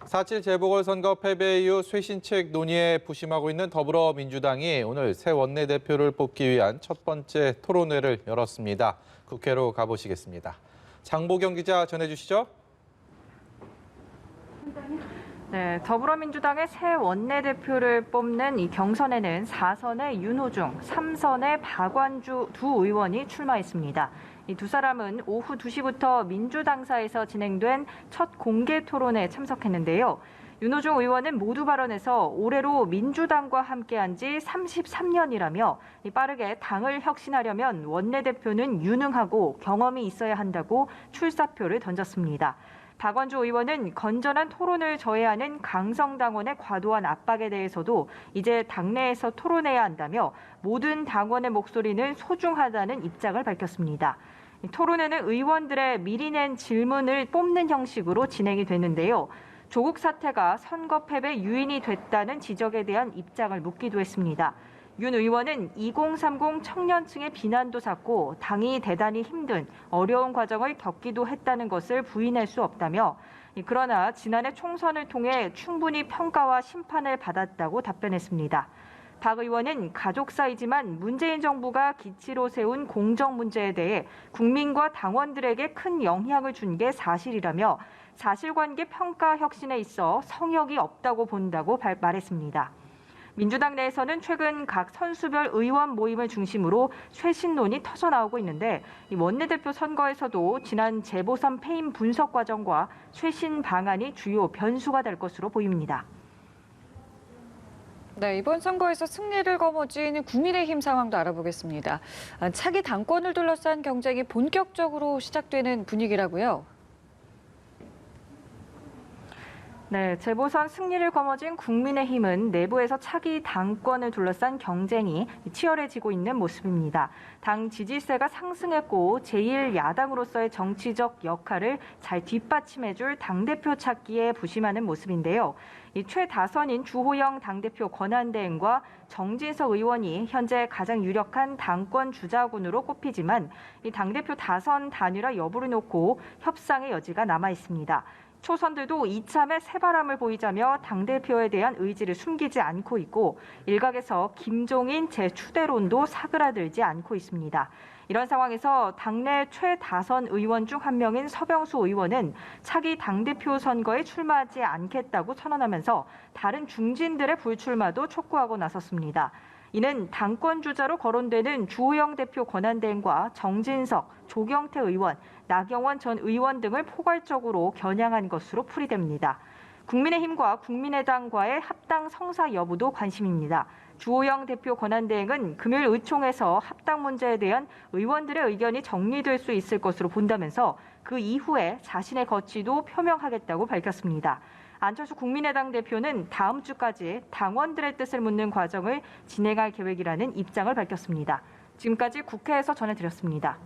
4.7 재보궐선거 패배 이후 쇄신책 논의에 부심하고 있는 더불어민주당이 오늘 새 원내대표를 뽑기 위한 첫 번째 토론회를 열었습니다. 국회로 가보시겠습니다. 장보경 기자 전해주시죠. 네, 더불어민주당의 새 원내대표를 뽑는 이 경선에는 4선의 윤호중, 3선의 박완주 두 의원이 출마했습니다. 이 두 사람은 오후 2시부터 민주당사에서 진행된 첫 공개 토론에 참석했는데요. 윤호중 의원은 모두 발언에서 올해로 민주당과 함께한 지 33년이라며 빠르게 당을 혁신하려면 원내대표는 유능하고 경험이 있어야 한다고 출사표를 던졌습니다. 박완주 의원은 건전한 토론을 저해하는 강성당원의 과도한 압박에 대해서도 이제 당내에서 토론해야 한다며 모든 당원의 목소리는 소중하다는 입장을 밝혔습니다. 토론회는 의원들의 미리 낸 질문을 뽑는 형식으로 진행이 됐는데요. 조국 사태가 선거 패배 유인이 됐다는 지적에 대한 입장을 묻기도 했습니다. 윤 의원은 2030 청년층의 비난도 샀고 당이 대단히 힘든 어려운 과정을 겪기도 했다는 것을 부인할 수 없다며 그러나 지난해 총선을 통해 충분히 평가와 심판을 받았다고 답변했습니다. 박 의원은 가족사이지만 문재인 정부가 기치로 세운 공정 문제에 대해 국민과 당원들에게 큰 영향을 준 게 사실이라며 사실관계 평가 혁신에 있어 성역이 없다고 본다고 말했습니다. 민주당 내에서는 최근 각 선수별 의원 모임을 중심으로 쇄신론이 터져나오고 있는데 이 원내대표 선거에서도 지난 재보선 패임 분석 과정과 쇄신 방안이 주요 변수가 될 것으로 보입니다. 네, 이번 선거에서 승리를 거머쥔 국민의힘 상황도 알아보겠습니다. 차기 당권을 둘러싼 경쟁이 본격적으로 시작되는 분위기라고요. 네, 재보선 승리를 거머쥔 국민의힘은 내부에서 차기 당권을 둘러싼 경쟁이 치열해지고 있는 모습입니다. 당 지지세가 상승했고 제1야당으로서의 정치적 역할을 잘 뒷받침해줄 당대표 찾기에 부심하는 모습인데요. 이 최다선인 주호영 당대표 권한대행과 정진석 의원이 현재 가장 유력한 당권 주자군으로 꼽히지만 이 당대표 다선 단일화 여부를 놓고 협상의 여지가 남아 있습니다. 초선들도 이참에 새바람을 보이자며 당대표에 대한 의지를 숨기지 않고 있고 일각에서 김종인 재추대론도 사그라들지 않고 있습니다. 이런 상황에서 당내 최다선 의원 중 한 명인 서병수 의원은 차기 당대표 선거에 출마하지 않겠다고 선언하면서 다른 중진들의 불출마도 촉구하고 나섰습니다. 이는 당권 주자로 거론되는 주호영 대표 권한대행과 정진석, 조경태 의원, 나경원 전 의원 등을 포괄적으로 겨냥한 것으로 풀이됩니다. 국민의힘과 국민의당과의 합당 성사 여부도 관심입니다. 주호영 대표 권한대행은 금요일 의총에서 합당 문제에 대한 의원들의 의견이 정리될 수 있을 것으로 본다면서 그 이후에 자신의 거취도 표명하겠다고 밝혔습니다. 안철수 국민의당 대표는 다음 주까지 당원들의 뜻을 묻는 과정을 진행할 계획이라는 입장을 밝혔습니다. 지금까지 국회에서 전해드렸습니다.